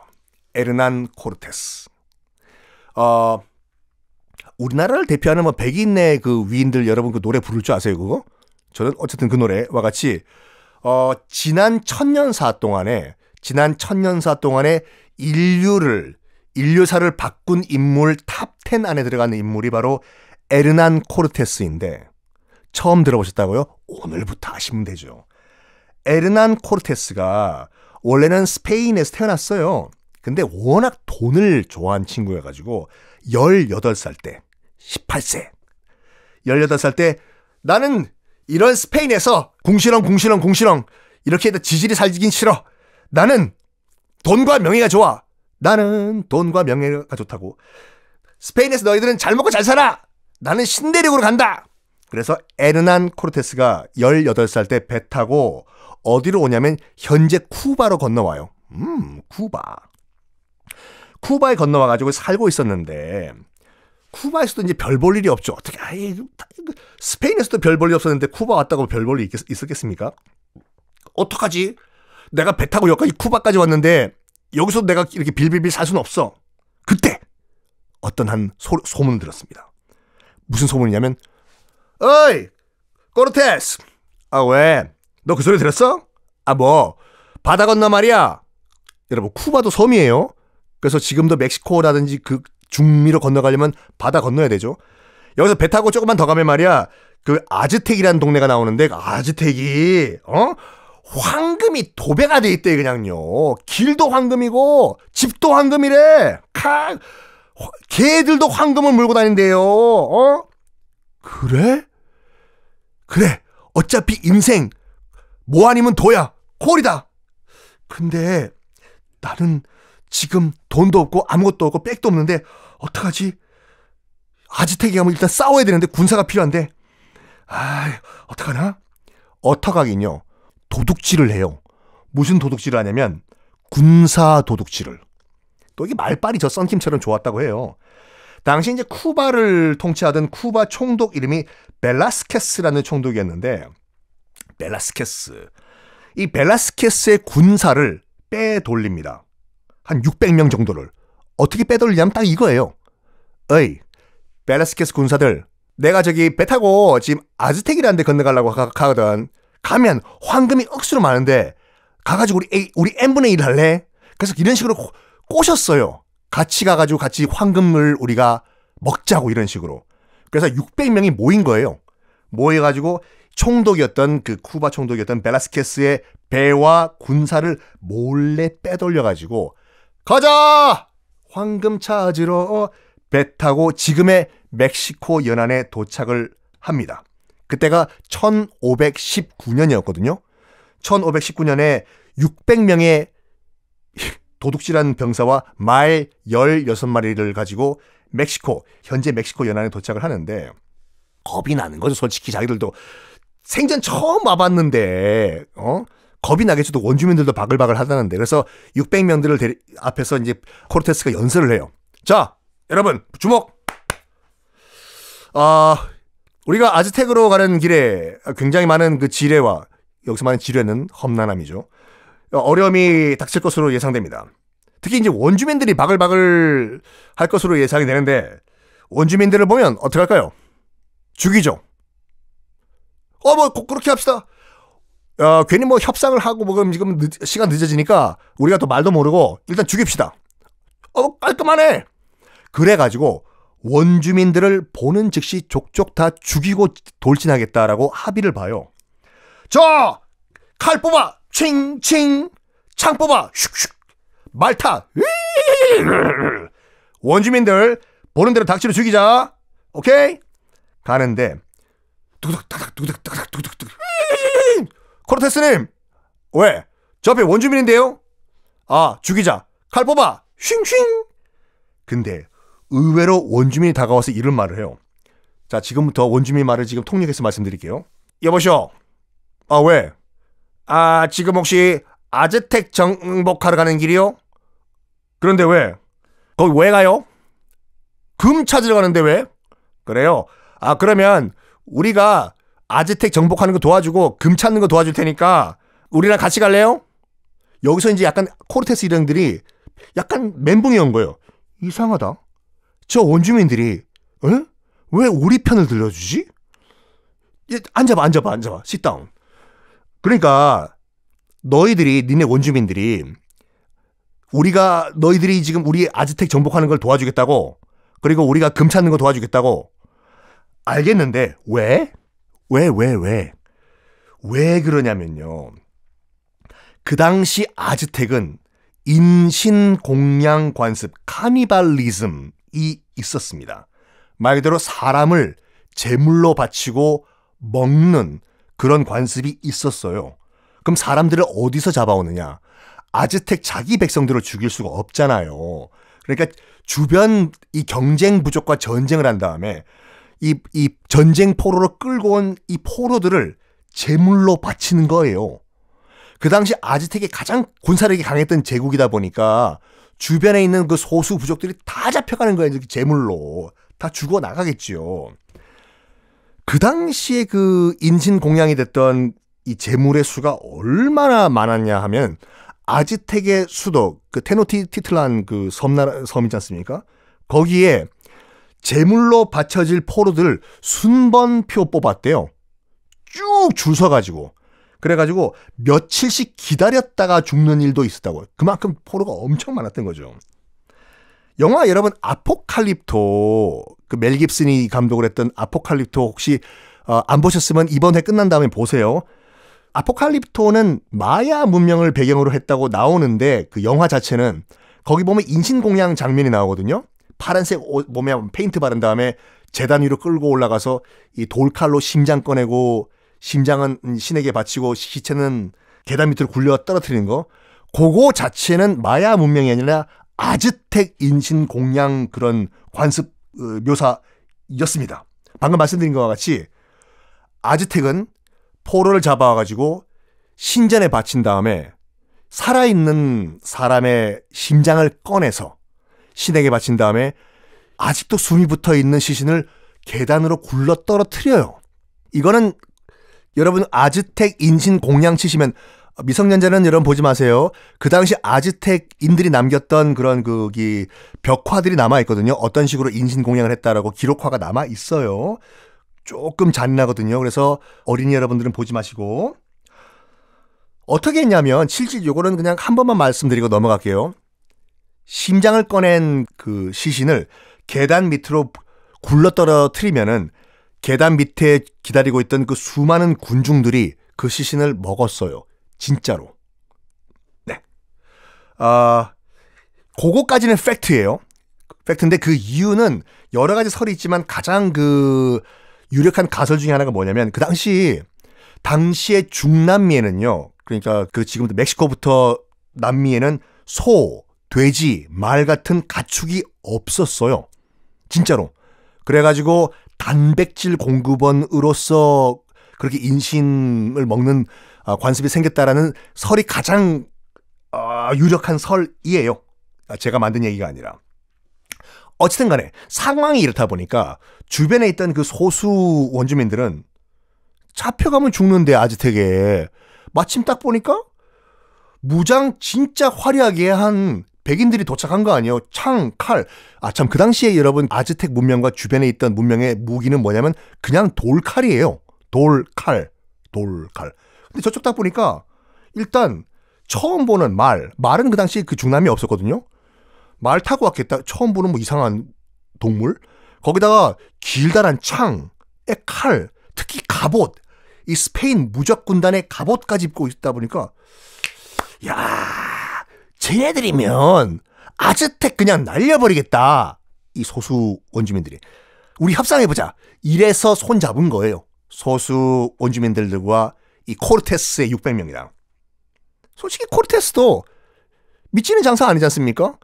에르난 코르테스. 우리나라를 대표하는 뭐 백인의 그 위인들 여러분 그 노래 부를 줄 아세요, 그거? 저는 어쨌든 그 노래와 같이 지난 천년사 동안에 인류사를 바꾼 인물 탑 10 안에 들어가는 인물이 바로 에르난 코르테스인데, 처음 들어보셨다고요? 오늘부터 아시면 되죠. 에르난 코르테스가 원래는 스페인에서 태어났어요. 근데 워낙 돈을 좋아한 친구여가지고 18살 때, 18세 18살 때 나는 이런 스페인에서 궁시렁 이렇게 지질이 살긴 싫어. 나는 돈과 명예가 좋아. 나는 돈과 명예가 좋다고. 스페인에서 너희들은 잘 먹고 잘 살아. 나는 신대륙으로 간다. 그래서 에르난 코르테스가 18살 때 배 타고 어디로 오냐면 현재 쿠바로 건너와요. 쿠바에 건너와가지고 살고 있었는데, 쿠바에서도 이제 별 볼 일이 없죠. 어떻게, 스페인에서도 별 볼 일 없었는데 쿠바 왔다고 별 볼 일이 있었겠습니까? 어떡하지? 내가 배 타고 여기까지 쿠바까지 왔는데 여기서 내가 이렇게 빌빌빌 살 수는 없어. 그때 어떤 한 소문을 들었습니다. 무슨 소문이냐면, 어이, 코르테스. 아, 왜? 너 그 소리 들었어? 아, 뭐, 바다 건너 말이야. 여러분, 쿠바도 섬이에요. 그래서 지금도 멕시코라든지 그 중미로 건너가려면 바다 건너야 되죠. 여기서 배 타고 조금만 더 가면 말이야, 그 아즈텍이라는 동네가 나오는데, 아즈텍이, 황금이 도배가 돼 있대, 그냥요. 길도 황금이고, 집도 황금이래. 개들도 황금을 물고 다닌대요. 그래? 그래. 어차피 인생, 뭐 아니면 도야. 콜이다. 근데, 나는 지금 돈도 없고, 아무것도 없고, 백도 없는데, 어떡하지? 아즈텍이 가면 일단 싸워야 되는데, 군사가 필요한데, 어떡하나? 어떡하긴요. 도둑질을 해요. 무슨 도둑질을 하냐면 군사 도둑질을. 또 이게 말빨이 저 썬킴처럼 좋았다고 해요. 당시 이제 쿠바를 통치하던 쿠바 총독 이름이 벨라스케스라는 총독이었는데, 벨라스케스. 이 벨라스케스의 군사를 빼돌립니다. 한 600명 정도를. 어떻게 빼돌리냐면 딱 이거예요. 어이, 벨라스케스 군사들, 내가 저기 배 타고 지금 아즈텍이라는 데 건너가려고 가거든. 가면 황금이 억수로 많은데 가가지고 우리 n분의 1 할래? 그래서 이런 식으로 꼬셨어요. 같이 가가지고 같이 황금을 우리가 먹자고, 이런 식으로. 그래서 600명이 모인 거예요. 모여가지고 총독이었던, 그 쿠바 총독이었던 벨라스케스의 배와 군사를 몰래 빼돌려가지고, 가자! 황금 찾으러 배 타고 지금의 멕시코 연안에 도착을 합니다. 그때가 1519년이었거든요. 1519년에 600명의 도둑질한 병사와 말 16마리를 가지고 현재 멕시코 연안에 도착을 하는데, 겁이 나는 거죠. 솔직히 자기들도 생전 처음 와봤는데, 겁이 나겠죠. 또 원주민들도 바글바글 하다는데. 그래서 600명들을 앞에서 이제 코르테스가 연설을 해요. 자, 여러분, 주목! 우리가 아즈텍으로 가는 길에 굉장히 많은 그 지뢰와, 여기서 말하는 지뢰는 험난함이죠. 어려움이 닥칠 것으로 예상됩니다. 특히 이제 원주민들이 바글바글 할 것으로 예상이 되는데, 원주민들을 보면 어떻게 할까요? 죽이죠. 뭐 그렇게 합시다. 괜히 뭐 협상을 하고 뭐 그럼 지금 시간 늦어지니까 우리가 또 말도 모르고 일단 죽입시다. 깔끔하네. 그래가지고 원주민들을 보는 즉시 족족 다 죽이고 돌진하겠다라고 합의를 봐요. 자, 칼 뽑아! 칭칭! 창 뽑아! 슉슉! 말타! 원주민들 보는 대로 닥치로 죽이자. 오케이? 가는데 두둑닥닥 코르테스님, 왜? 저 앞에 원주민인데요? 죽이자. 칼 뽑아! 쉥쉥! 근데 의외로 원주민이 다가와서 이런 말을 해요. 자, 지금부터 원주민 말을 지금 통역해서 말씀드릴게요. 여보시오. 왜? 지금 혹시 아즈텍 정복하러 가는 길이요? 그런데 왜? 거기 왜 가요? 금 찾으러 가는데 왜? 그래요? 그러면 우리가 아즈텍 정복하는 거 도와주고 금 찾는 거 도와줄 테니까 우리랑 같이 갈래요? 여기서 이제 약간 코르테스 일행들이 약간 멘붕이 온 거예요. 이상하다. 저 원주민들이 왜 우리 편을 들려주지? 앉아봐. sit down. 그러니까 니네 원주민들이 너희들이 지금 우리 아즈텍 정복하는 걸 도와주겠다고, 그리고 우리가 금 찾는 거 도와주겠다고. 알겠는데 왜? 왜 그러냐면요. 그 당시 아즈텍은 인신공양 관습, 카니발리즘이 있었습니다. 말 그대로 사람을 제물로 바치고 먹는 그런 관습이 있었어요. 그럼 사람들을 어디서 잡아오느냐? 아즈텍 자기 백성들을 죽일 수가 없잖아요. 그러니까 주변 이 경쟁 부족과 전쟁을 한 다음에 이 전쟁 포로로 끌고 온 이 포로들을 제물로 바치는 거예요. 그 당시 아즈텍이 가장 군사력이 강했던 제국이다 보니까 주변에 있는 그 소수 부족들이 다 잡혀가는 거예요. 제물로. 다 죽어 나가겠지요. 그 당시에 그 인신공양이 됐던 이 재물의 수가 얼마나 많았냐 하면 아즈텍의 수도 그 테노티티틀란 그 섬이지 않습니까? 거기에 재물로 바쳐질 포로들 순번표 뽑았대요. 쭉 줄 서가지고. 그래가지고 며칠씩 기다렸다가 죽는 일도 있었다고. 그만큼 포로가 엄청 많았던 거죠. 영화 여러분 아포칼립토 그 멜 깁슨이 감독을 했던 아포칼립토 혹시 안 보셨으면 이번 회 끝난 다음에 보세요. 아포칼립토는 마야 문명을 배경으로 했다고 나오는데 그 영화 자체는 거기 보면 인신공양 장면이 나오거든요. 파란색 옷 몸에 페인트 바른 다음에 제단 위로 끌고 올라가서 이 돌칼로 심장 꺼내고 심장은 신에게 바치고 시체는 계단 밑으로 굴려 떨어뜨리는 거. 그거 자체는 마야 문명이 아니라 아즈텍 인신공양 그런 관습 묘사였습니다. 방금 말씀드린 것과 같이 아즈텍은 포로를 잡아와가지고 신전에 바친 다음에 살아있는 사람의 심장을 꺼내서 신에게 바친 다음에 아직도 숨이 붙어있는 시신을 계단으로 굴러 떨어뜨려요. 이거는 여러분 아즈텍 인신공양 치시면 미성년자는 여러분 보지 마세요. 그 당시 아즈텍인들이 남겼던 그런 그 벽화들이 남아있거든요. 어떤 식으로 인신공양을 했다라고 기록화가 남아있어요. 조금 잔인하거든요. 그래서 어린이 여러분들은 보지 마시고. 어떻게 했냐면 실질 요거는 그냥 한 번만 말씀드리고 넘어갈게요. 심장을 꺼낸 그 시신을 계단 밑으로 굴러 떨어뜨리면은 계단 밑에 기다리고 있던 그 수많은 군중들이 그 시신을 먹었어요. 진짜로. 네. 그거까지는 팩트예요. 팩트인데 그 이유는 여러 가지 설이 있지만 가장 그 유력한 가설 중에 하나가 뭐냐면 그 당시에 중남미에는요. 그러니까 그 지금도 멕시코부터 남미에는 소, 돼지, 말 같은 가축이 없었어요. 진짜로. 그래가지고 단백질 공급원으로서 그렇게 인신을 먹는 관습이 생겼다라는 설이 가장 유력한 설이에요. 제가 만든 얘기가 아니라. 어쨌든 간에 상황이 이렇다 보니까 주변에 있던 그 소수 원주민들은 잡혀가면 죽는데 아즈텍에 마침 딱 보니까 무장 진짜 화려하게 한 백인들이 도착한 거 아니에요. 창, 칼. 참 그 당시에 여러분 아즈텍 문명과 주변에 있던 문명의 무기는 뭐냐면 그냥 돌칼이에요. 돌칼. 근데 저쪽 딱 보니까 일단 처음 보는 말은 그 당시 그 중남이 없었거든요. 말 타고 왔겠다. 처음 보는 뭐 이상한 동물. 거기다가 길다란 창에 칼, 특히 갑옷. 이 스페인 무적 군단의 갑옷까지 입고 있다 보니까 야, 쟤네들이면 아즈텍 그냥 날려버리겠다. 이 소수 원주민들이. 우리 협상해보자. 이래서 손 잡은 거예요. 소수 원주민들과 이 코르테스의 600명이랑. 솔직히 코르테스도 미치는 장사 아니지 않습니까?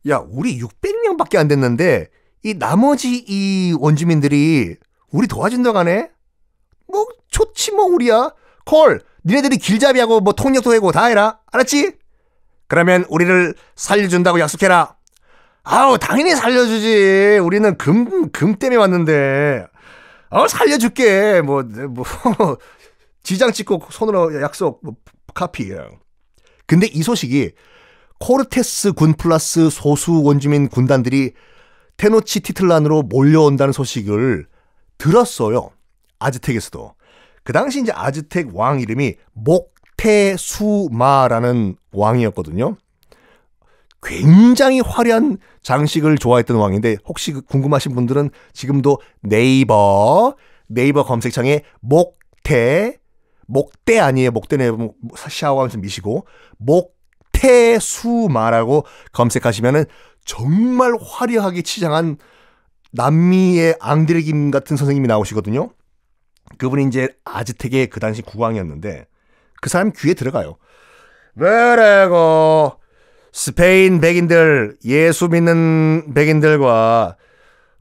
야, 우리 600명밖에 안 됐는데 이 나머지 이 원주민들이 우리 도와준다고 하네? 뭐 좋지 뭐 우리야. 콜, 니네들이 길잡이하고 뭐 통역도 하고 다 해라. 알았지? 그러면 우리를 살려준다고 약속해라. 아우, 당연히 살려주지. 우리는 금 때문에 왔는데. 살려줄게. 뭐 지장 찍고 손으로 약속, 카피. 근데 이 소식이 코르테스 군 플러스 소수 원주민 군단들이 테노치티틀란으로 몰려온다는 소식을 들었어요. 아즈텍에서도. 그 당시 이제 아즈텍 왕 이름이 목테수마라는 왕이었거든요. 굉장히 화려한 장식을 좋아했던 왕인데 혹시 궁금하신 분들은 지금도 네이버 검색창에 목대 아니에요. 목대는 샤워하면서 미시고 목테수마라고 검색하시면은 정말 화려하게 치장한 남미의 앙드레김 같은 선생님이 나오시거든요. 그분이 이제 아즈텍의 그 당시 국왕이었는데 그 사람 귀에 들어가요. 그래고 스페인 백인들, 예수 믿는 백인들과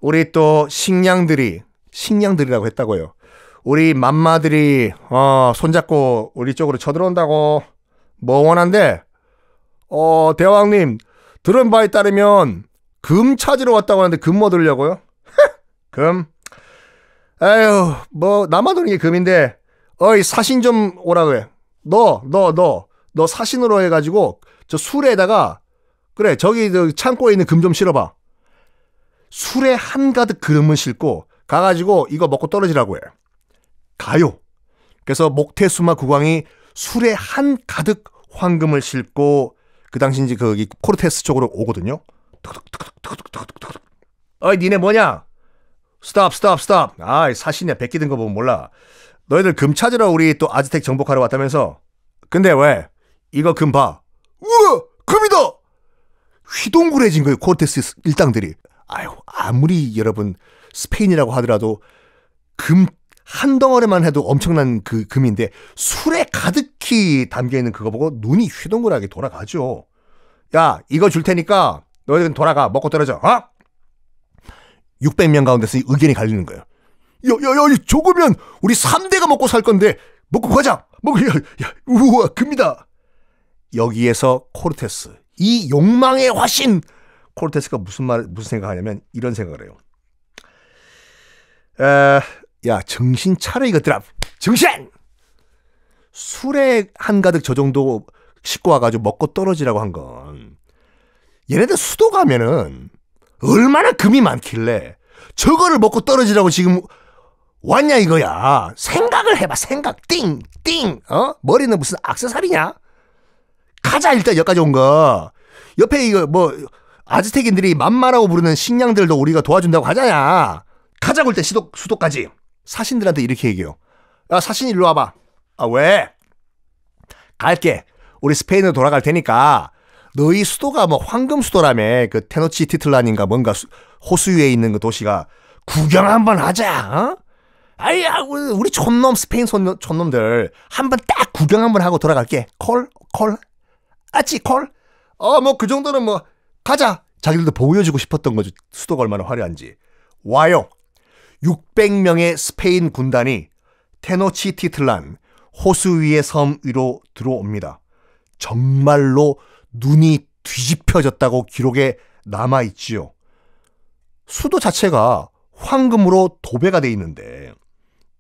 우리 또 식량들이라고 했다고요. 우리 맘마들이 손잡고 우리 쪽으로 쳐들어온다고. 뭐 원한대? 대왕님, 들은 바에 따르면 금 찾으러 왔다고 하는데 금 뭐 들려고요? 금? 에휴, 뭐 나만 오는 게 금인데 어이 사신 좀 오라 그래. 너 사신으로 해가지고 저 술에다가 그래 저기 저 창고에 있는 금 좀 실어봐. 술에 한가득 금을 싣고 가가지고 이거 먹고 떨어지라고 해. 가요. 그래서 목태수마 국왕이 술에 한가득 황금을 싣고 그 당시 이제 거기 코르테스 쪽으로 오거든요. 어이 니네 뭐냐? 스탑. 아이 사신이야 백기 든 거 보면 몰라. 너희들 금 찾으러 우리 또 아즈텍 정복하러 왔다면서. 근데 왜? 이거 금 봐. 우와 금이다. 휘동굴해진 거예요 코르테스 일당들이. 아유 아무리 여러분 스페인이라고 하더라도 금 한 덩어리만 해도 엄청난 그 금인데 술에 가득히 담겨있는 그거 보고 눈이 휘동굴하게 돌아가죠. 야 이거 줄 테니까 너희들은 돌아가 먹고 떨어져. 어? 600명 가운데서 의견이 갈리는 거예요. 야, 조금면 우리 3대가 먹고 살 건데 먹고 가자. 우와 금이다. 여기에서 코르테스 이 욕망의 화신 코르테스가 무슨 생각하냐면 이런 생각을 해요. 야 정신 차려 이것들아. 정신! 술에 한가득 저 정도 싣고 와가지고 먹고 떨어지라고 한 건 얘네들 수도 가면은 얼마나 금이 많길래 저거를 먹고 떨어지라고 지금 왔냐 이거야. 생각을 해봐. 생각. 띵. 머리는 무슨 액세서리냐? 가자 일단 여기까지 온 거. 옆에 이거 뭐 아즈텍인들이 맘마라고 부르는 식량들도 우리가 도와준다고 하잖아. 가자고 일단 수도까지. 사신들한테 이렇게 얘기해요. 야 사신 일로 와봐. 아 왜? 갈게. 우리 스페인으로 돌아갈 테니까 너희 수도가 뭐 황금 수도라며. 그 테노치티틀란인가 뭔가 호수 위에 있는 그 도시가 구경 한번 하자. 어? 아야 우리 촌놈 스페인 촌놈들 한번 딱 구경 한번 하고 돌아갈게. 콜? 아치 콜? 뭐 그 정도는 뭐 가자. 자기들도 보여주고 싶었던 거죠. 수도가 얼마나 화려한지. 와요. 600명의 스페인 군단이 테노치티틀란 호수 위의 섬 위로 들어옵니다. 정말로 눈이 뒤집혀졌다고 기록에 남아있지요. 수도 자체가 황금으로 도배가 돼 있는데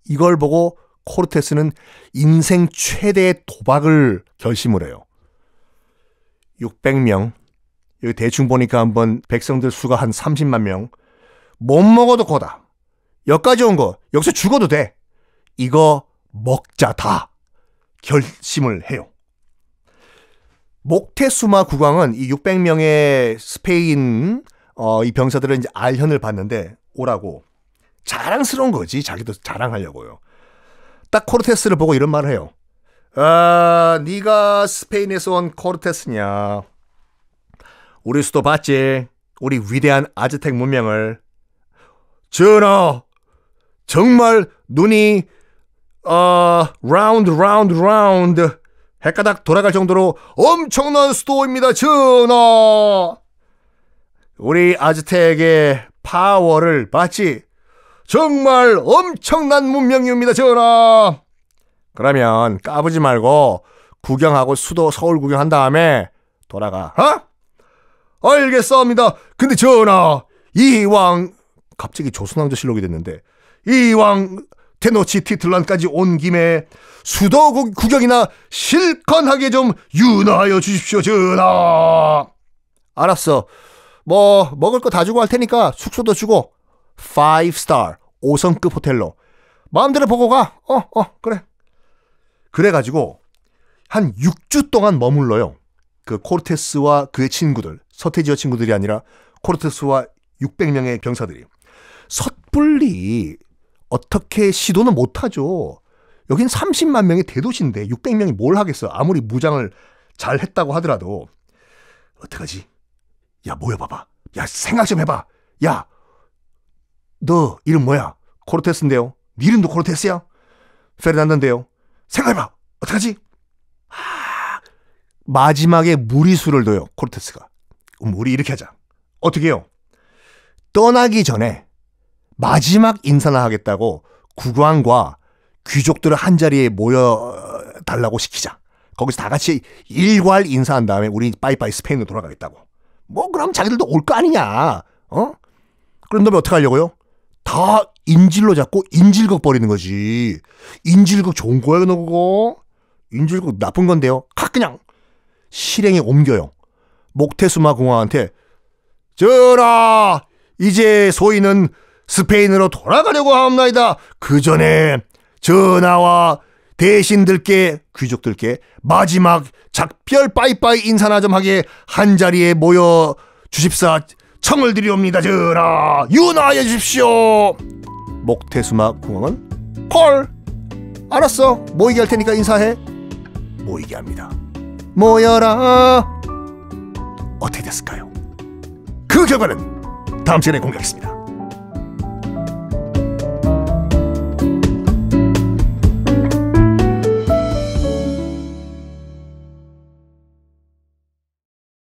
이걸 보고 코르테스는 인생 최대의 도박을 결심을 해요. 600명. 여기 대충 보니까 한번 백성들 수가 한 30만 명. 못 먹어도 거다. 여기까지 온 거 여기서 죽어도 돼. 이거 먹자 다 결심을 해요. 목테수마 국왕은 이 600명의 스페인 이 병사들은 이제 알현을 받는데 오라고 자랑스러운 거지. 자기도 자랑하려고요. 딱 코르테스를 보고 이런 말을 해요. 네가 스페인에서 온 코르테스냐. 우리 수도 봤지. 우리 위대한 아즈텍 문명을. 전하 정말 눈이 라운드 헷가닥 돌아갈 정도로 엄청난 수도입니다. 전하 우리 아즈텍의 파워를 봤지. 정말 엄청난 문명입니다. 전하. 그러면 까부지 말고 구경하고 수도 서울 구경한 다음에 돌아가. 알겠습니다. 근데 전하 이왕 갑자기 조선왕조실록이 됐는데 이왕 테노치티틀란까지 온 김에 수도 구경이나 실컷하게 좀 윤하여 주십시오. 전하. 알았어. 뭐 먹을 거 다 주고 할 테니까 숙소도 주고 5스타 5성급 호텔로 마음대로 보고 가. 그래. 그래가지고 한 6주 동안 머물러요. 그 코르테스와 그의 친구들, 서태지와 친구들이 아니라 코르테스와 600명의 병사들이. 섣불리 어떻게 시도는 못하죠. 여긴 30만 명의 대도시인데 600명이 뭘 하겠어. 아무리 무장을 잘 했다고 하더라도. 어떡하지? 야 모여봐봐. 야 생각 좀 해봐. 야 너 이름 뭐야? 코르테스인데요. 네 이름도 코르테스야? 페르난도인데요. 생각해봐. 어떡하지? 마지막에 무리수를 둬요. 코르테스가. 우리 이렇게 하자. 어떻게 해요? 떠나기 전에 마지막 인사나 하겠다고 국왕과 귀족들을 한자리에 모여달라고 시키자. 거기서 다 같이 일괄 인사한 다음에 우리 빠이빠이 스페인으로 돌아가겠다고. 뭐 그럼 자기들도 올 거 아니냐. 그런 다음에 어떻게 하려고요? 다 인질로 잡고 인질극 벌이는 거지. 인질극 좋은 거야 너 그거? 인질극 나쁜 건데요. 그냥 실행에 옮겨요. 목테수마 공화한테 전하 이제 소인은 스페인으로 돌아가려고 하옵나이다. 그 전에 전하와 대신들께 귀족들께 마지막 작별 빠이빠이 인사나 좀 하게 한자리에 모여 주십사 청을 드리옵니다. 전하 윤하여 주십시오. 목테수마 공왕은 콜 알았어 모이게 할 테니까 인사해. 모이게 합니다. 모여라. 어떻게 됐을까요? 그 결과는 다음 시간에 공개하겠습니다.